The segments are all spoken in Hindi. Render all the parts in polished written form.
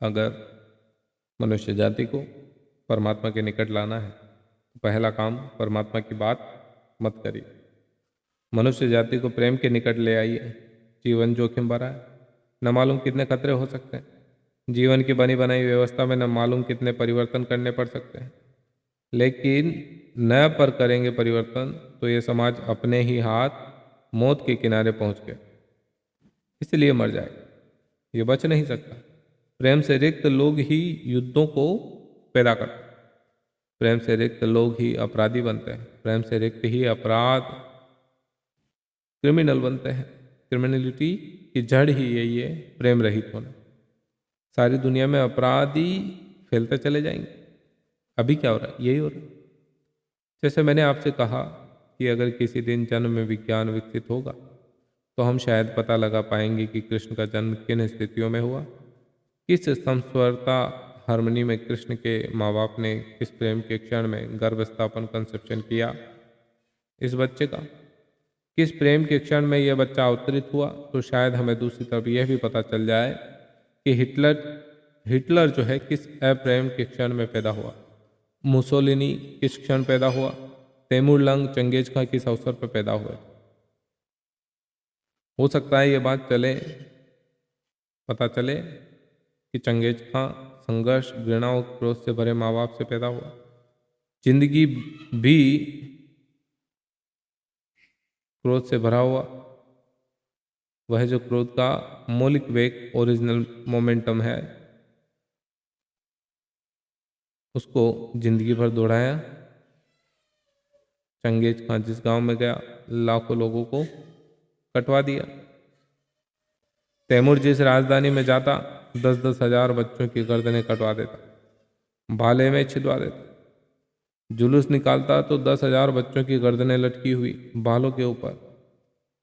अगर मनुष्य जाति को परमात्मा के निकट लाना है तो पहला काम परमात्मा की बात मत करिए। मनुष्य जाति को प्रेम के निकट ले आइए। जीवन जोखिम भरा है, न मालूम कितने खतरे हो सकते हैं। जीवन की बनी बनाई व्यवस्था में न मालूम कितने परिवर्तन करने पड़ सकते हैं, लेकिन न पर करेंगे परिवर्तन तो ये समाज अपने ही हाथ मौत के किनारे पहुंच गया, इसलिए मर जाएगा, ये बच नहीं सकता। प्रेम से रिक्त लोग ही युद्धों को पैदा करते हैं। प्रेम से रिक्त लोग ही अपराधी बनते हैं। प्रेम से रिक्त ही अपराध क्रिमिनल बनते हैं। क्रिमिनलिटी की जड़ ही यही है, प्रेम रहित होना। सारी दुनिया में अपराधी फैलते चले जाएंगे। अभी क्या हो रहा है? यही हो रहा है। जैसे मैंने आपसे कहा कि अगर किसी दिन जन्म में विज्ञान विकसित होगा तो हम शायद पता लगा पाएंगे कि कृष्ण का जन्म किन स्थितियों में हुआ, किस समस्वरता हारमोनी में कृष्ण के माँ बाप ने किस प्रेम के क्षण में गर्भ स्थापन कंसेप्शन किया इस बच्चे का, किस प्रेम के क्षण में यह बच्चा अवतरित हुआ। तो शायद हमें दूसरी तरफ यह भी पता चल जाए कि हिटलर जो है किस अप्रेम के क्षण में पैदा हुआ, मुसोलिनी किस क्षण पैदा हुआ, तैमूर लंग चंगेज खां किस अवसर पर पैदा हुए। हो सकता है ये बात पता चले कि चंगेज खां संघर्ष, घृणा और क्रोध से भरे माँ बाप से पैदा हुआ। जिंदगी भी क्रोध से भरा हुआ, वह जो क्रोध का मौलिक वेग ओरिजिनल मोमेंटम है उसको जिंदगी भर दौड़ाया। चंगेज खां जिस गांव में गया लाखों लोगों को कटवा दिया। तैमूर जिस राजधानी में जाता 10-10 हजार बच्चों की गर्दनें कटवा देता, भाले में छिदवा देता। जुलूस निकालता तो 10,000 बच्चों की गर्दनें लटकी हुई भालों के ऊपर।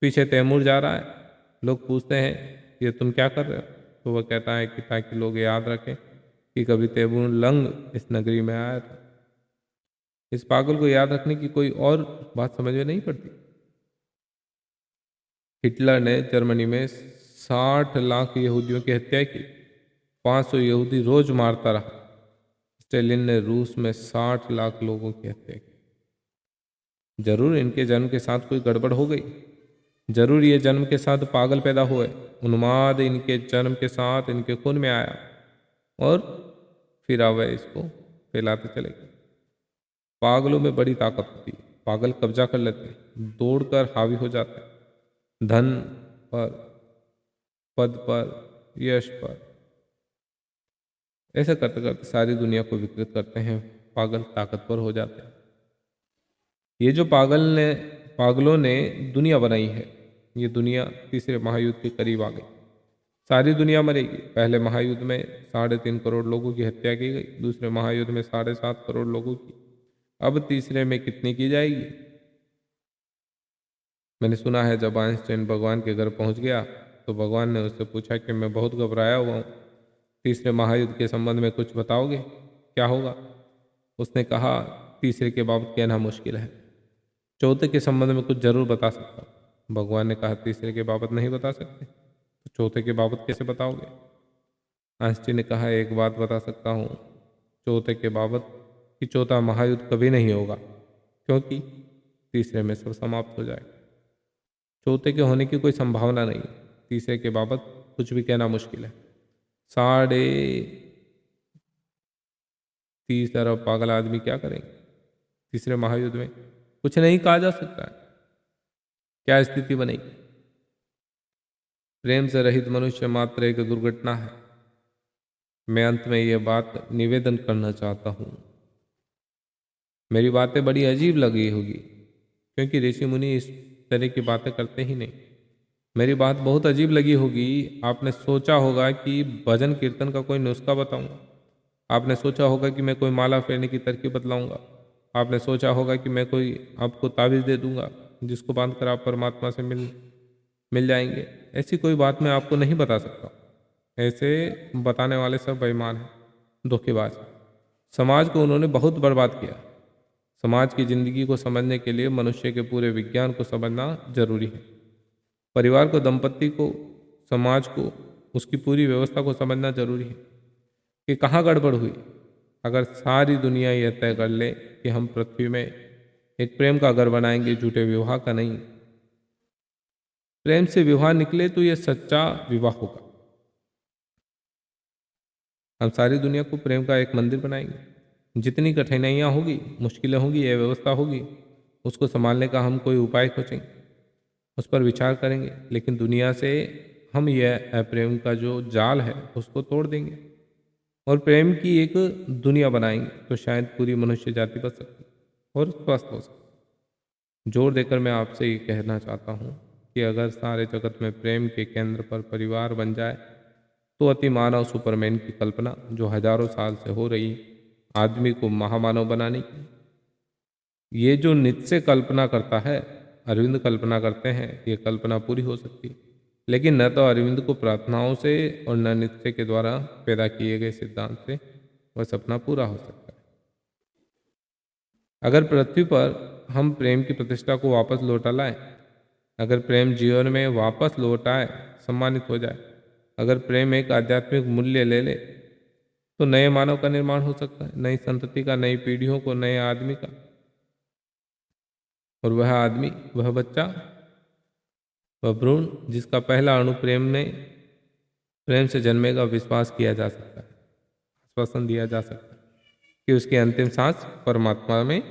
पीछे तैमूर जा रहा है। लोग पूछते हैं ये तुम क्या कर रहे हो? तो वह कहता है कि ताकि लोग याद रखें कि कभी तैमूर लंग इस नगरी में आया था। इस पागल को याद रखने की कोई और बात समझ में नहीं पड़ती। हिटलर ने जर्मनी में 60 लाख यहूदियों की हत्या की। 500 यहूदी रोज मारता रहा। स्टेलिन ने रूस में 60 लाख लोगों की हत्या की। जरूर इनके जन्म के साथ कोई गड़बड़ हो गई। जरूर ये जन्म के साथ पागल पैदा हुए। उन्माद इनके जन्म के साथ इनके खून में आया और फिर वह इसको फैलाते चले गए। पागलों में बड़ी ताकत होती है। पागल कब्जा कर लेते हैं, दौड़कर हावी हो जाते हैं धन पर, पद पर, यश पर। ऐसा करते करते सारी दुनिया को विकृत करते हैं। पागल ताकतवर हो जाते हैं। ये जो पागलों ने दुनिया बनाई है, ये दुनिया तीसरे महायुद्ध के करीब आ गई। सारी दुनिया मरेगी। पहले महायुद्ध में 3.5 करोड़ लोगों की हत्या की गई, दूसरे महायुद्ध में 7.5 करोड़ लोगों की। अब तीसरे में कितनी की जाएगी? मैंने सुना है जब आइंस्टाइन भगवान के घर पहुंच गया तो भगवान ने उससे पूछा कि मैं बहुत घबराया हुआ हूँ, तीसरे महायुद्ध के संबंध में कुछ बताओगे, क्या होगा? उसने कहा तीसरे के बाबत कहना मुश्किल है, चौथे के संबंध में कुछ जरूर बता सकता हूँ। भगवान ने कहा तीसरे के बाबत नहीं बता सकते तो चौथे के बाबत कैसे बताओगे? आइंस्टीन ने कहा एक बात बता सकता हूँ चौथे के बाबत कि चौथा महायुद्ध कभी नहीं होगा, क्योंकि तीसरे में सब समाप्त हो जाएगा। चौथे के होने की कोई संभावना नहीं। तीसरे के बाबत कुछ भी कहना मुश्किल है। 30 अरब पागल आदमी क्या करेंगे तीसरे महायुद्ध में? कुछ नहीं कहा जा सकता है। क्या स्थिति बनेगी? प्रेम से रहित मनुष्य मात्र एक दुर्घटना है। मैं अंत में यह बात निवेदन करना चाहता हूँ। मेरी बातें बड़ी अजीब लगी होगी क्योंकि ऋषि मुनि इस तरह की बातें करते ही नहीं। मेरी बात बहुत अजीब लगी होगी। आपने सोचा होगा कि भजन कीर्तन का कोई नुस्खा बताऊंगा। आपने सोचा होगा कि मैं कोई माला फेरने की तरकीब बतलाऊंगा। आपने सोचा होगा कि मैं कोई आपको ताबीज़ दे दूंगा जिसको बांधकर आप परमात्मा से मिल जाएंगे। ऐसी कोई बात मैं आपको नहीं बता सकता। ऐसे बताने वाले सब बेईमान हैं, धोखेबाज। समाज को उन्होंने बहुत बर्बाद किया। समाज की जिंदगी को समझने के लिए मनुष्य के पूरे विज्ञान को समझना जरूरी है। परिवार को, दंपत्ति को, समाज को, उसकी पूरी व्यवस्था को समझना जरूरी है। कि कहाँ गड़बड़ हुई। अगर सारी दुनिया यह तय कर ले कि हम पृथ्वी में एक प्रेम का घर बनाएंगे, झूठे विवाह का नहीं, प्रेम से विवाह निकले तो यह सच्चा विवाह होगा। हम सारी दुनिया को प्रेम का एक मंदिर बनाएंगे। जितनी कठिनाइयाँ होगी, मुश्किलें होगी, यह व्यवस्था होगी, उसको संभालने का हम कोई उपाय खोजेंगे, उस पर विचार करेंगे, लेकिन दुनिया से हम यह प्रेम का जो जाल है उसको तोड़ देंगे और प्रेम की एक दुनिया बनाएंगे, तो शायद पूरी मनुष्य जाति बच सकती और स्वस्थ हो सकती। जोर देकर मैं आपसे ये कहना चाहता हूँ कि अगर सारे जगत में प्रेम के केंद्र पर परिवार बन जाए तो अति मानव सुपरमैन की कल्पना जो हजारों साल से हो रही आदमी को महामानव बनाने की, ये जो नित्य से कल्पना करता है, अरविंद कल्पना करते हैं, ये कल्पना पूरी हो सकती है। लेकिन न तो अरविंद को प्रार्थनाओं से और न नित्य के द्वारा पैदा किए गए सिद्धांत से वह सपना पूरा हो सकता है। अगर पृथ्वी पर हम प्रेम की प्रतिष्ठा को वापस लौटा लाएं, अगर प्रेम जीवन में वापस लौट आए, सम्मानित हो जाए, अगर प्रेम एक आध्यात्मिक मूल्य ले ले, तो नए मानव का निर्माण हो सकता है, नई संतति का, नई पीढ़ियों को, नए आदमी का। और वह आदमी, वह बच्चा, वह भ्रूण जिसका पहला अणु प्रेम से जन्मेगा, विश्वास किया जा सकता है, आश्वासन दिया जा सकता है कि उसकी अंतिम सांस परमात्मा में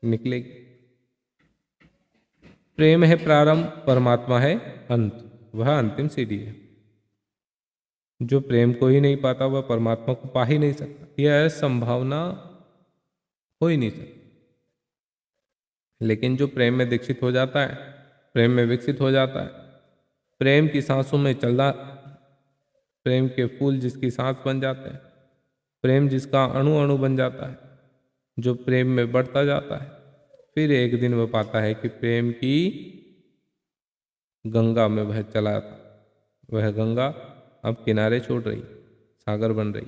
निकलेगी। प्रेम है प्रारंभ, परमात्मा है अंत, वह अंतिम सीढ़ी है। जो प्रेम को ही नहीं पाता वह परमात्मा को पा ही नहीं सकता, यह संभावना हो ही नहीं सकती। लेकिन जो प्रेम में दीक्षित हो जाता है, प्रेम में विकसित हो जाता है, प्रेम की सांसों में चलता, प्रेम के फूल जिसकी सांस बन जाते हैं, प्रेम जिसका अणु अणु बन जाता है, जो प्रेम में बढ़ता जाता है, फिर एक दिन वह पाता है कि प्रेम की गंगा में वह चला था, वह गंगा अब किनारे छोड़ रही, सागर बन रही।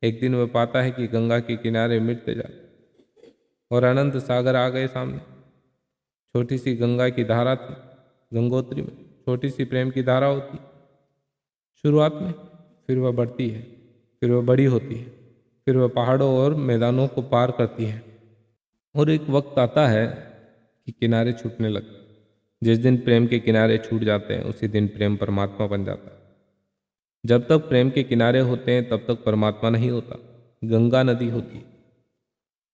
एक दिन वह पाता है कि गंगा के किनारे मिटते जाते और अनंत सागर आ गए सामने। छोटी सी गंगा की धारा थी, गंगोत्री में छोटी सी प्रेम की धारा होती शुरुआत में, फिर वह बढ़ती है, फिर वह बड़ी होती है, फिर वह पहाड़ों और मैदानों को पार करती है और एक वक्त आता है कि किनारे छूटने लगते। जिस दिन प्रेम के किनारे छूट जाते हैं उसी दिन प्रेम परमात्मा बन जाता है। जब तक प्रेम के किनारे होते हैं तब तक परमात्मा नहीं होता, गंगा नदी होती है।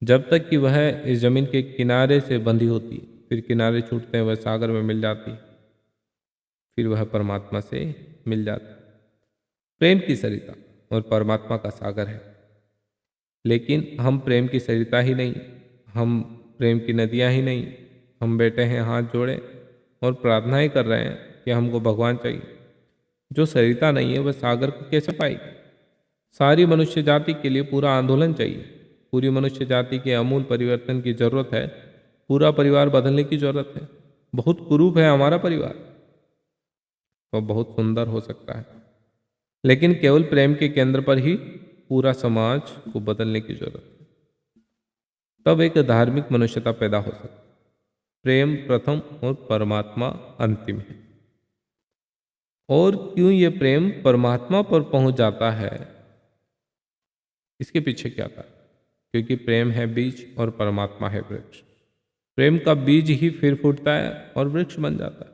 जब तक कि वह इस जमीन के किनारे से बंधी होती है, फिर किनारे छूटते हैं, वह सागर में मिल जाती है, फिर वह परमात्मा से मिल जाती है। प्रेम की सरिता और परमात्मा का सागर है। लेकिन हम प्रेम की सरिता ही नहीं, हम प्रेम की नदियाँ ही नहीं, हम बैठे हैं हाथ जोड़े और प्रार्थना ही कर रहे हैं कि हमको भगवान चाहिए। जो सरिता नहीं है वह सागर को कैसे पाएगी। सारी मनुष्य जाति के लिए पूरा आंदोलन चाहिए, पूरी मनुष्य जाति के आमूल परिवर्तन की जरूरत है, पूरा परिवार बदलने की जरूरत है। बहुत कुरूप है हमारा परिवार, वह बहुत सुंदर हो सकता है, लेकिन केवल प्रेम के केंद्र पर ही पूरा समाज को बदलने की जरूरत है। तब एक धार्मिक मनुष्यता पैदा हो सकती है। प्रेम प्रथम और परमात्मा अंतिम है। और क्यों ये प्रेम परमात्मा पर पहुंच जाता है, इसके पीछे क्या था? क्योंकि प्रेम है बीज और परमात्मा है वृक्ष। प्रेम का बीज ही फिर फूटता है और वृक्ष बन जाता है।